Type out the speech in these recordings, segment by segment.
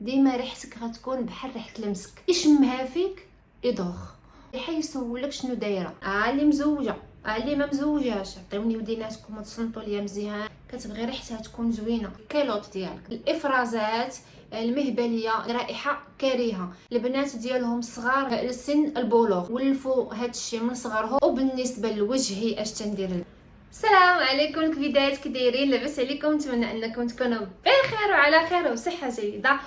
ديما ريحتك غتكون بحال ريحه المسك، يشمها فيك يدوخ، يسولك شنو دايره، اللي مزوجه، اللي ما مزوجاش، عطيوني وديناتكم وتصنتوا ليا مزيان، كتبغي ريحتها تكون زوينه. الكيلوط ديالك، الافرازات المهبليه، رائحه كريهه، البنات ديالهم صغار لسن البلوغ ولفوا هادشي من صغرهم. وبالنسبه لوجهي اش تندير؟ السلام عليكم الكبيدات، كي دايرين؟ لاباس عليكم؟ نتمنى انكم تكونوا بخير وعلى خير وصحه جيده.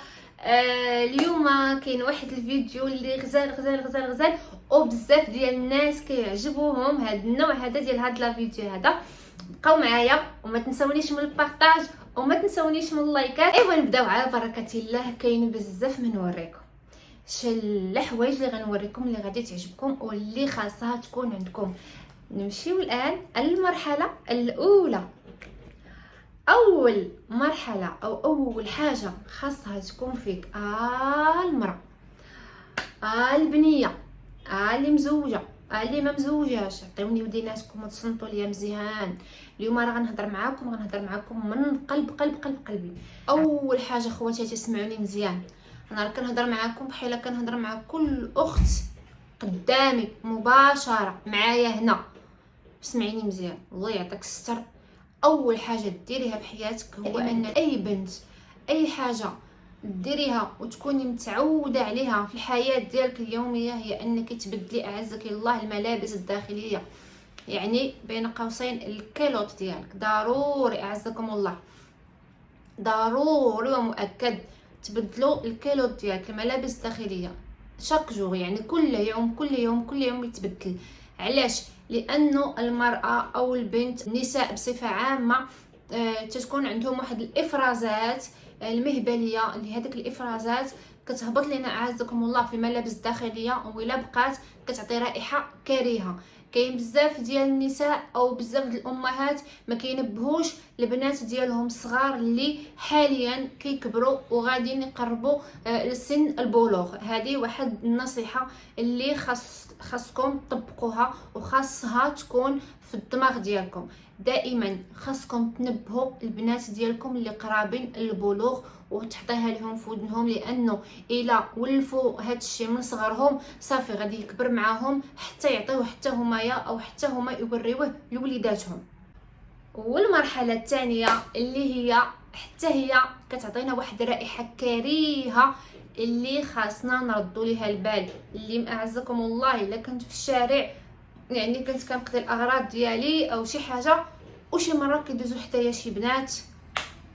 اليوم كاين واحد الفيديو اللي غزال غزال غزال غزال وبزاف ديال الناس كيعجبوهم هذا النوع هذا ديال هاد لا فيديو هذا. بقاو معايا وما تنساونيش من البارطاج وما تنساونيش من اللايكات. ايوا نبداو على بركه الله. كاين بزاف من نوريكم الحوايج اللي غنوريكم اللي غادي تعجبكم واللي خاصها تكون عندكم. نمشيو الان المرحله الاولى. اول مرحله او اول حاجه خاصها تكون فيك المراه، البنيه، اللي مزوجه، اللي ما مزوجاش، عطيوني وديناتكم وتصنتوا ليا مزيان. اليوم راه غنهضر معاكم من قلبي. اول حاجه خواتي تسمعوني مزيان، انا راه كنهضر معاكم بحال كنهضر مع كل اخت قدامي مباشره معايا هنا. اسمعيني مزيان الله يعطيك الستر. اول حاجه ديريها بحياتك هو ان اي بنت اي حاجه ديريها وتكوني متعوده عليها في الحياه ديالك اليوميه هي انك تبدلي اعزك الله الملابس الداخليه. يعني بين قوسين الكيلوت ديالك ضروري اعزكم الله، ضروري ومؤكد تبدلوا الكيلوت ديالك الملابس الداخليه شاك جور، يعني كل يوم يتبدل. علاش؟ لانه المراه او البنت النساء بصفه عامه تتكون عندهم واحد الافرازات المهبليه، اللي هذيك الافرازات كتهبط لنا اعزكم الله في الملابس الداخليه، وإلا بقات كتعطي رائحه كريهه. كاين بزاف ديال النساء او بزاف ديال الامهات ما كينبهوش البنات ديالهم الصغار اللي حاليا كيكبروا وغاديين يقربوا لسن البلوغ. هذه واحد النصيحه اللي خاصكم تطبقوها وخاصها تكون في الدماغ ديالكم. دائما خاصكم تنبهوا البنات ديالكم اللي قرابين للبلوغ وتحطيها لهم في ودنهم، لانه الا ولفوا هذا الشيء من صغرهم صافي غادي يكبر معاهم حتى يعطيوه حتى هما او حتى هما يوريوه لوليداتهم. والمرحله الثانيه اللي هي حتى هي كتعطينا واحد الرائحه كريهه اللي خاصنا نردوا ليها البال. اللي اعزكم الله الا كنت في الشارع، يعني كنت كنقضي الاغراض ديالي او شي حاجه وشي مره كيدوزو حدايا شي بنات،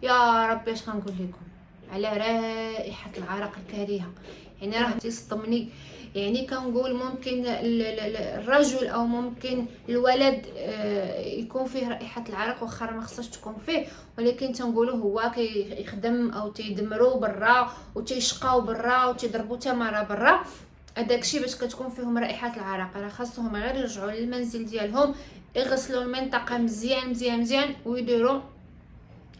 يا ربي اش غنقول لكم على رائحه العرق الكريهه. يعني راه تصدمني. يعني كنقول ممكن الرجل او ممكن الولد يكون فيه رائحه العرق واخا ما خصهاش تكون فيه، ولكن تنقولوا هو كيخدم او تيدمروا برا وتيشقاو برا وتيضربوا تماره برا. داكشي باش كتكون فيهم رائحه العرق، راه خاصهم غير يرجعوا للمنزل ديالهم يغسلوا المنطقه مزيان ويديروا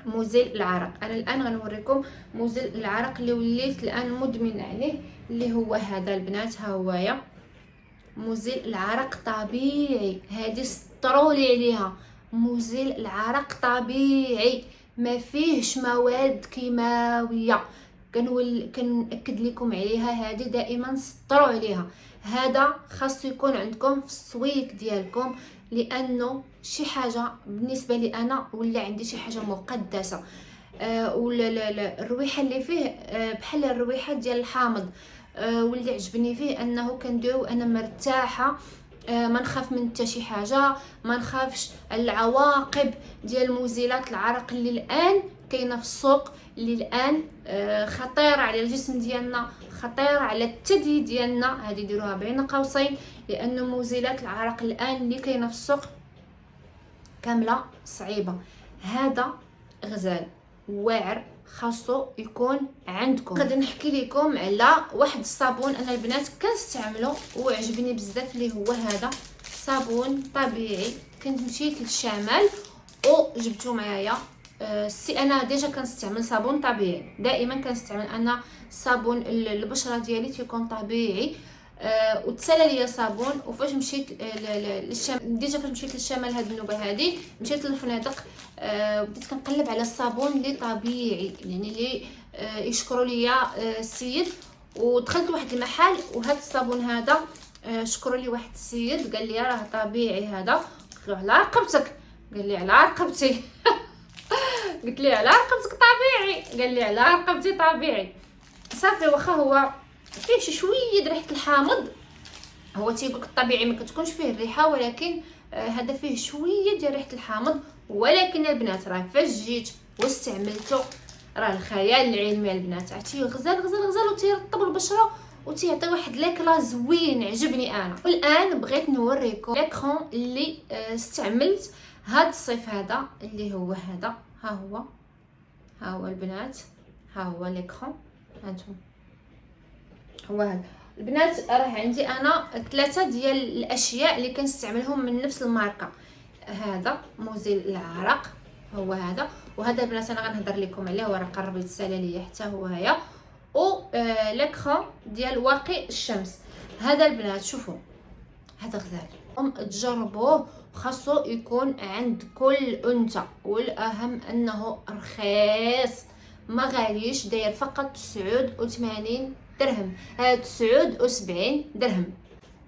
مزيل العرق. انا الان غنوريكم مزيل العرق اللي وليت الان مدمنه عليه، اللي هو هذا البنات. ها هويا مزيل العرق طبيعي، هذه سطرولي عليها مزيل العرق طبيعي ما فيهش مواد كيماويه. كنأكد لكم عليها، هذه دائما سطروا عليها. هذا خاص يكون عندكم في السويك ديالكم، لانه شي حاجه بالنسبه لي انا ولا عندي شي حاجه مقدسه. الرويحه اللي فيه بحال الرويحه ديال الحامض. واللي عجبني فيه انه كنديرو انا مرتاحه، ما نخاف من حتى شي حاجه، ما نخافش العواقب ديال مزيلات العرق اللي الان كاينه في السوق، اللي الان خطير على الجسم ديالنا، خطير على الثدي ديالنا. هذه ديروها بين قوسين، لانه مزيلات العرق الان اللي كاينه في السوق كامله صعيبه. هذا غزال واعر خاصو يكون عندكم. غادي نحكي لكم على واحد الصابون انا البنات كنستعملو وعجبني بزاف، اللي هو هذا صابون طبيعي. كنت مشيت للشمال وجبته معايا. انا ديجا كنستعمل صابون طبيعي، دائما كنستعمل انا صابون البشره ديالي تيكون طبيعي. وتسالى ليا صابون. وفاش مشيت للشمال، ديجا فاش مشيت للشمال هاد النوبه هادي مشيت للفنادق، بديت كنقلب على الصابون اللي طبيعي، يعني اللي يشكروا ليا السيد. ودخلت واحد المحل وهذا الصابون هذا شكروا لي واحد السيد قال لي راه طبيعي هذا. قلت له على رقبتك؟ قال لي على رقبتي. قلت لي على رقبتك طبيعي؟ قال لي على رقبتي طبيعي. صافي واخا هو فيه شي شويه ريحه الحامض، هو تيقولك الطبيعي ما كتكونش فيه الريحه، ولكن هذا فيه شويه ديال ريحه الحامض. ولكن البنات راه فاش جيت واستعملته راه الخيال العلمي البنات، عرفتي غزال غزال غزال وتيرطب البشره وتيعطي واحد لاكلا زوين عجبني انا. والان بغيت نوريكم ليكرون اللي استعملت هاد الصيف هذا، اللي هو هذا. ها هو البنات، ها هو ليكرون، هانتوما هو هذا البنات. راه عندي انا 3 ديال الاشياء اللي كنستعملهم من نفس الماركه. هذا مزيل العرق هو هذا، وهذا البنات انا غنهضر لكم عليه وراه قرب يتسالى ليا حتى هو هيا. و ليكرون ديال واقي الشمس هذا البنات. شوفوا هذا غزال، تجربوه، خاصو يكون عند كل انثى، والاهم انه رخيص ما غاليش، داير فقط 89 درهم، 79 درهم.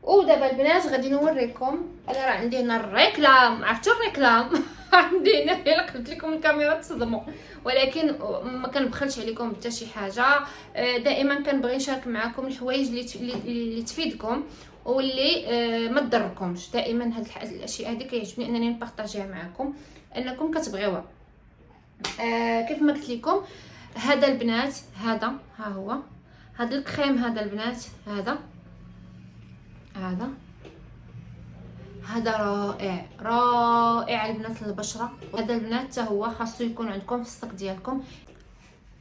ودابا البنات غادي نوريكم، انا راه عندي هنا الريكلام، عرفتوا الريكلام؟ عندي هنا الا قلت لكم الكاميرا تصدموا، ولكن ما كنبخلش عليكم حتى شي حاجه. دائما كنبغي نشارك معكم الحوايج اللي تفيدكم واللي ما تضركمش. دائما هاد الاشياء هذه كيعجبني انني نبارطاجيها معكم، انكم كتبغيوها. كيف ما قلت لكم هذا البنات، هذا ها هو هذا الكريم هذا البنات، هذا رائع رائع البنات للبشره. هذا البنات حتى هو خاصو يكون عندكم في الصك ديالكم.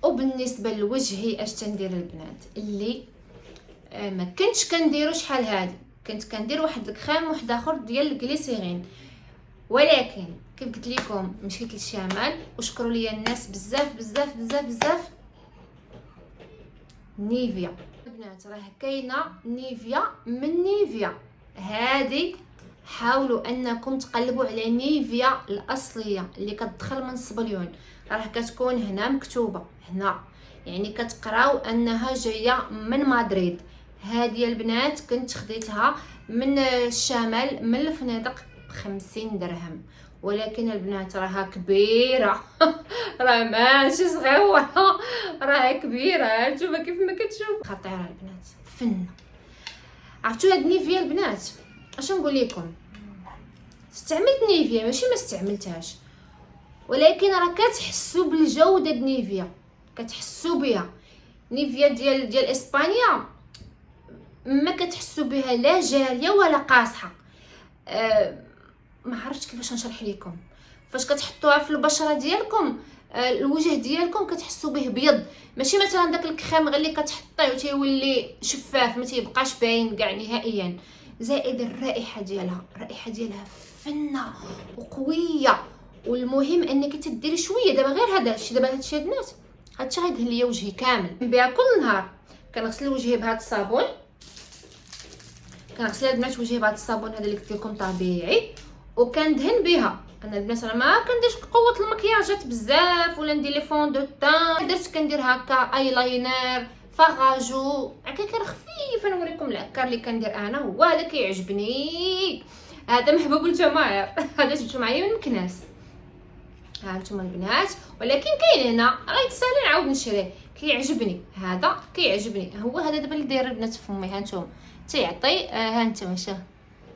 وبالنسبه لوجهي اش تندير البنات، اللي ما كنتش كنديرو شحال هادي، كنت كندير واحد الكريم واحد اخر ديال الجليسيرين، ولكن كيف قلت لكم مشيت للشمال وشكروا لي الناس بزاف بزاف بزاف بزاف. نيفيا البنات، راه كاينه نيفيا من نيفيا هذه، حاولوا انكم تقلبوا على نيفيا الاصليه اللي كتدخل من الصبليون، راه كتكون هنا مكتوبه هنا، يعني كتقراو انها جايه من مدريد. هذه البنات كنت خديتها من الشمال من الفنادق ب50 درهم، ولكن البنات راها كبيره. راه ماشي صغيره، راها كبيره. هانتوما كيف ما كتشوف خطيره البنات، فن. عرفتوا هاد نيفيا البنات اش نقول لكم، استعملت نيفيا ماشي ما استعملتهاش، ولكن راه كتحسوا بالجوده د نيفيا، كتحسوا بها. نيفيا ديال اسبانيا ما كتحسوا بها لا جاليه ولا قاصحه. ما عرفتش كيفاش نشرح لكم. فاش كتحطوها في البشره ديالكم، الوجه ديالكم كتحسوا به بيض، ماشي مثلا داك الكريم غير اللي كتحطيه وتيولي شفاف ما تيبقاش باين كاع نهائيا. زائد الرائحه ديالها فنه وقويه. والمهم انك تديري شويه دابا غير هذا الشيء. دابا هادشي البنات هادشي غيدهن ليا وجهي كامل بها كل نهار. كنغسل وجهي بهذا الصابون، كنغسل البنات وجهي بهذا الصابون هذا اللي قلت لكم طبيعي، وكندهن بها. انا البنات راه ما كنديرش قوه المكياجات بزاف ولا ندير لي فون دو تان، درت كندير هكا اي لاينر فاغاجو عكاكر خفيفه. نوريكم العكار اللي كندير انا، هو هذا كيعجبني، هذا محبوب الجماهير. هذا جبته معايا من مكناس. ها انتما البنات، ولكن كاين هنا غيتسالي نعاود نشريه، كيعجبني هذا، كيعجبني هو هذا دابا اللي داير البنات في فمي. ها انتم تيعطي، ها انتم شوف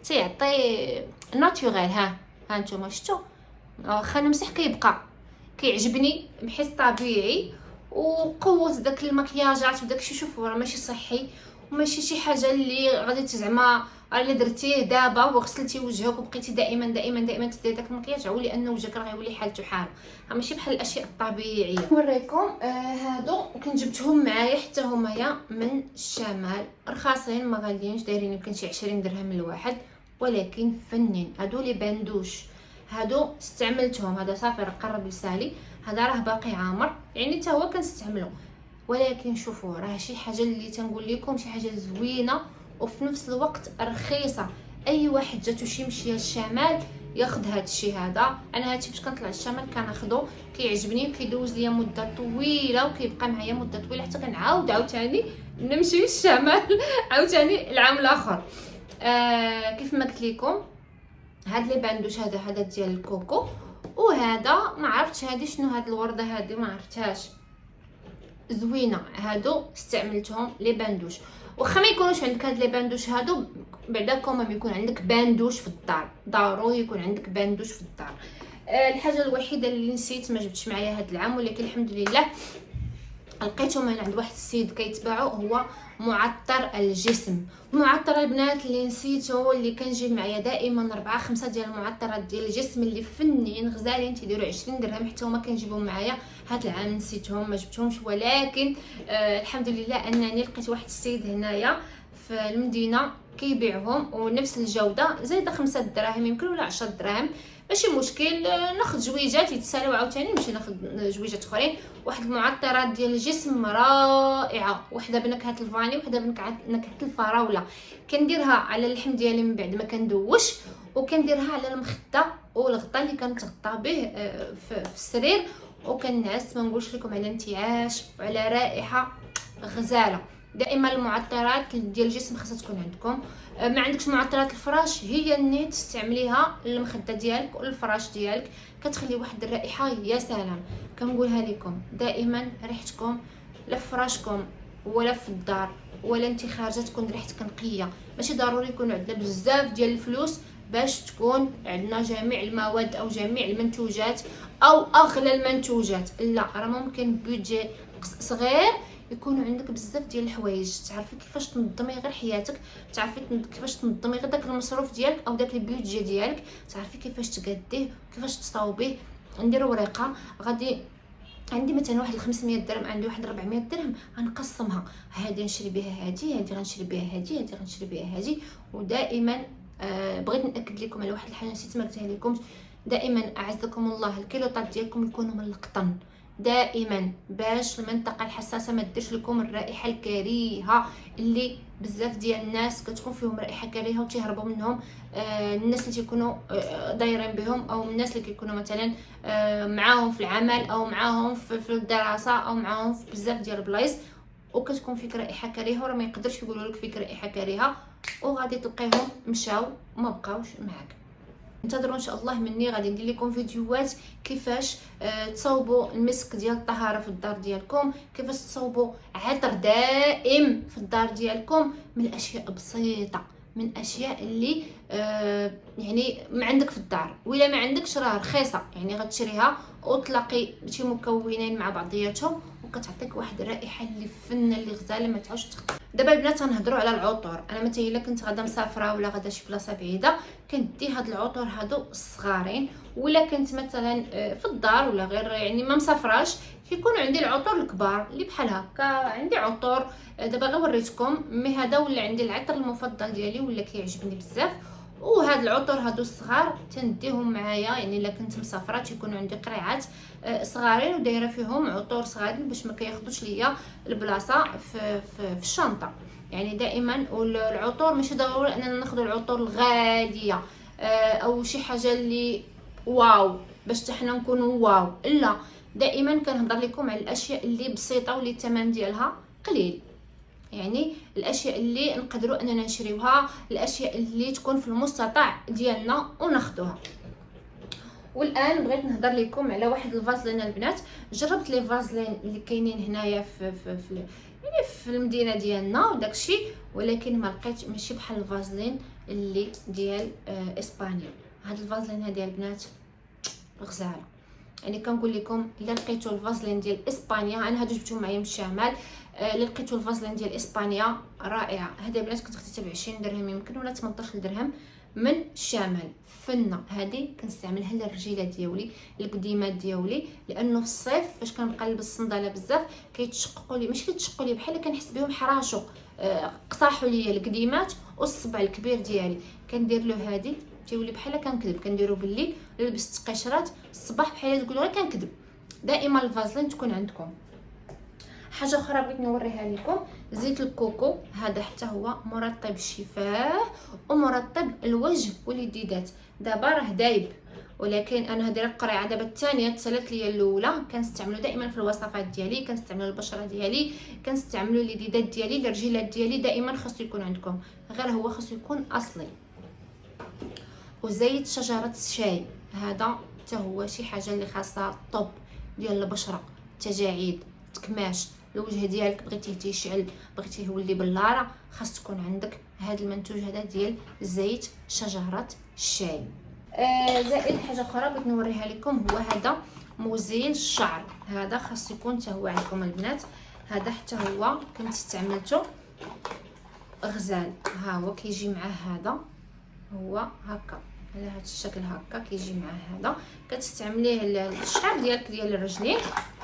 تيعطي ناتوريل. ها انتم شفتوا، واخا نمسح كيبقى كيعجبني بحيث طبيعي. وقوه داك المكياجات وداك الشيء، شوفوا راه ماشي صحي وماشي شي حاجه اللي غادي زعما اللي درتيه دابا وغسلتي وجهك وبقيتي دائما دائما دائما تديري داك المكياج، علي ان وجهك راه غيولي حالته حال، ماشي بحال الاشياء الطبيعيه. نوريكم هادو كنت جبتهم معايا حتى همايا من الشمال، رخاصين ما غاليينش، دايرين يمكن شي 20 درهم الواحد، ولكن فنين. هادو لي باندوش هادو استعملتهم، هذا صافي راه قرب يسالي، هذا راه باقي عامر يعني حتى هو كنستعملو. ولكن شوفوا راه شي حاجه اللي تنقول لكم شي حاجه زوينه وفي نفس الوقت رخيصه. اي واحد جاتو شي مشيه للشمال ياخذ هذا الشيء هذا. انا هادشي فاش كنطلع للشمال كناخذو، كيعجبني وكيدوز ليا مده طويله وكيبقى معايا مده طويله حتى كنعاود عاوتاني نمشي للشمال عاوتاني العام الاخر. كيف ما قلت لكم هاد لي باندوش هذا ديال الكوكو، وهذا ما عرفتش هذه شنو، هاد الورده هذه ما عرفتهاش، زوينه. هادو استعملتهم لي باندوش. واخا ما يكونوش عندك هاد لي باندوش هادو، بعدا كومام يكون عندك باندوش في الدار، ضروري يكون عندك باندوش في الدار. الحاجه الوحيده اللي نسيت ما جبتش معايا هاد العام، ولكن الحمد لله لقيته من عند واحد السيد كيتباعو، هو معطر الجسم. معطر البنات اللي نسيته، اللي كنجيب معايا دائما 4 5 ديال المعطرات ديال الجسم اللي فنين غزالين تيديروا 20 درهم، حتى هما كنجيبهم معايا. هاد العام نسيتهم ما جبتهمش، ولكن الحمد لله انني لقيت واحد السيد هنايا في المدينه كيبيعهم ونفس الجوده، زايده 5 دراهم يمكن ولا 10 دراهم، ماشي مشكل. ناخذ جويجات يتسالوا عاوتاني نمشي ناخذ جويجات اخرين. واحد المعطرات ديال الجسم رائعه، وحده بنكهه الفاني وحده بنكهه الفراوله. كنديرها على اللحم ديالي من بعد ما كندوش، وكنديرها على المخده والغطاء اللي كنتغطى به في السرير، وكنعس. ما نقولش لكم على انتعاش وعلى رائحه غزاله. دائما المعطرات ديال الجسم خاصها تكون عندكم. ما عندكش معطرات الفراش، هي النيت تستعمليها للمخده ديالك والفراش ديالك، كتخلي واحد الرائحه يا سلام. كنقولها لكم دائما ريحتكم لا في فراشكم ولا في الدار ولا انت خارجه تكون ريحتك نقيه. ماشي ضروري يكون عندنا بزاف ديال الفلوس باش تكون عندنا جميع المواد او جميع المنتوجات او اغلى المنتوجات، لا، راه ممكن بودجي صغير يكون عندك بزاف ديال الحوايج، تعرفي كيفاش تنظمي غير حياتك، تعرفي كيفاش تنظمي غير داك المصروف ديالك او داك البودجي ديالك، تعرفي كيفاش تقاديه كيفاش تصاوبيه. ندير ورقه، غادي عندي مثلا واحد 500 درهم، عندي واحد 400 درهم، غنقسمها، هذه نشري بها هذه غنشري بها هذه غنشري بها هذه. ودائما بغيت ناكد لكم على واحد الحاجه نسيت ما قلتها لكم، دائما اعزكم الله الكيلوطات ديالكم يكونوا من القطن دائما، باش المنطقه الحساسه ما ديرش لكم الرائحه الكريهه اللي بزاف ديال الناس كتكون فيهم رائحه كريهه وتيهربوا منهم. الناس اللي تيكونوا دايرين بهم، او الناس اللي كيكونوا مثلا معاهم في العمل او معاهم في الدراسه او معاهم في بزاف ديال البلايص، وكتكون فيك رائحه كريهه وراه ما يقدرش يقولوا لك فيك رائحه كريهه، وغادي تلقيهم مشاو وما بقاوش معاك. انتظروا ان شاء الله مني، غادي ندير لكم فيديوهات كيفاش تصاوبوا المسك ديال الطهاره في الدار ديالكم، كيفاش تصاوبوا عطر دائم في الدار ديالكم، من الاشياء بسيطه، من الاشياء اللي يعني ما عندك في الدار، ولا ما عندكش راه رخيصه، يعني غتشريها وتلاقي شي مكونين مع بعضياتهم وكتعطيك واحد الرائحه اللي فنه اللي غزاله ما تعاودش تخطر. دابا البنات غنهضروا على العطور. انا مثلا الا كنت غادا مسافره ولا غادا شي بلاصه بعيده كندي هاد العطور هادو الصغارين، ولا كنت مثلا في الدار ولا غير يعني ما مسافراش كيكونوا عندي العطور الكبار اللي بحال هكا. عندي عطور دابا غير وريتكم، مي هذا ولا عندي العطر المفضل ديالي ولا كيعجبني بزاف. وهاد العطور هادو الصغار تنديهم معايا، يعني الا كنت مسافره تيكونوا عندي قريعات صغارين ودايره فيهم عطور صغارين باش ما كياخذوش ليا البلاصه في الشنطه. يعني دائما، والعطور ماشي ضروري اننا ناخذ العطور الغاليه او شي حاجه اللي واو باش حنا نكونوا واو، لا، دائما كنهضر لكم على الاشياء اللي بسيطه واللي الثمن ديالها قليل، يعني الاشياء اللي نقدروا اننا نشريوها، الاشياء اللي تكون في المستطاع ديالنا وناخذوها. والان بغيت نهضر لكم على واحد الفازلين البنات. جربت لي فازلين اللي كاينين هنايا يعني في المدينه ديالنا وداكشي، ولكن ما لقيتش ماشي بحال الفازلين اللي ديال اسبانيا. هاد الفازلين هادي البنات غزاله، يعني كنقول لكم الا لقيتوا الفازلين ديال اسبانيا، انا هادو جبتهم معايا من الشمال، الا لقيتوا الفازلين ديال اسبانيا رائعه. هذه البنات كنت خديتها ب 20 درهم يمكن ولا 18 درهم من الشمال، فنه. هذه كنستعملها للرجيله ديالي القديمات ديالي، لانه في الصيف فاش كنبقى نلبس الصنداله بزاف كيتشققوا لي، ماشي كيتشققوا لي بحال كنحس بهم حراشوا، قصاحوا لي القديمات والصبع الكبير ديالي. كندير له هذه تيولي بحال كنكذب، كنديرو بالليل لبست قشرات الصباح بحال تقولوا غير كنكذب. دائما الفازلين تكون عندكم. حاجه اخرى بغيت نوريها لكم، زيت الكوكو. هذا حتى هو مرطب الشفاه ومرطب الوجه واليديدات. دابا راه دايب، ولكن انا هذه القرعه دابا الثانيه تسالت ليا الاولى كنستعملو دائما في الوصفات ديالي، كنستعملو البشره ديالي، كنستعملو اليديدات ديالي، الرجيلات ديالي، دائما خاصو يكون عندكم، غير هو خاصو يكون اصلي. وزيت شجره الشاي، هذا حتى هو شي حاجه اللي خاصها طوب ديال البشره، تجاعيد، تكماش، الوجه ديالك بغيتيه تيشعل، بغيتيه يولي بلاره، خاص تكون عندك هذا المنتوج هذا ديال زيت شجره الشاي. زائد حاجه اخرى بغيت نوريها لكم، هو هذا مزيل الشعر. هذا خاص يكون حتى هو عندكم البنات. هذا حتى هو كنت استعملته غزال، ها هو كيجي مع هذا، هو هكا على هذا الشكل هكا كيجي مع هذا، كتستعمليه الشعر ديالك ديال الرجلين،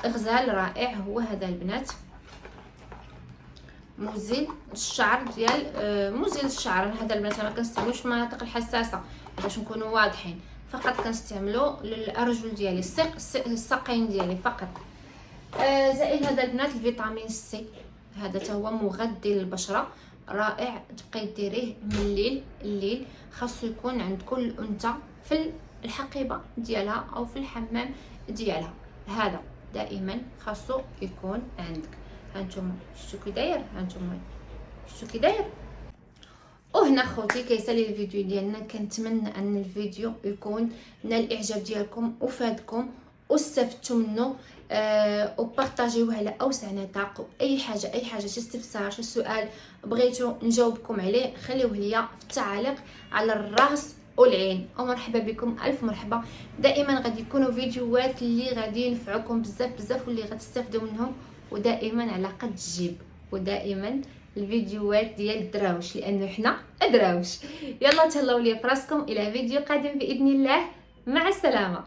غزال رائع هو هذا البنات. مزيل الشعر ديال مزيل الشعر هذا البنات ما كنستعملوش في المناطق الحساسه باش نكونوا واضحين، فقط كنستعملو للارجل ديالي، الساقين ديالي فقط. زائد هذا البنات الفيتامين سي، هذا حتى هو مغذي للبشره رائع، تبقاي ديريه من الليل خاصو يكون عند كل انثى في الحقيبه ديالها او في الحمام ديالها، هذا دائما خاصو يكون عندك. هانتوما شفتوا كي داير، هانتوما شفتوا كي داير. وهنا خوتي كيسالي الفيديو ديالنا، كنتمنى ان الفيديو يكون نال الاعجاب ديالكم وفادكم واستفدتوا منه، وبارطاجيوه على اوسع نطاق. اي حاجه شي استفسار شي سؤال بغيتو نجاوبكم عليه خليوه ليا في التعاليق على الراس والعين. ومرحبا بكم، الف مرحبا. دائما غادي يكونوا فيديوهات اللي غادي ينفعوكم بزاف واللي غتستافدوا منهم، ودائما على قد الجيب، ودائما الفيديوهات ديال الدراوش لانه حنا دراوش. يلا تهلاو لي فراسكم، الى فيديو قادم باذن الله، مع السلامه.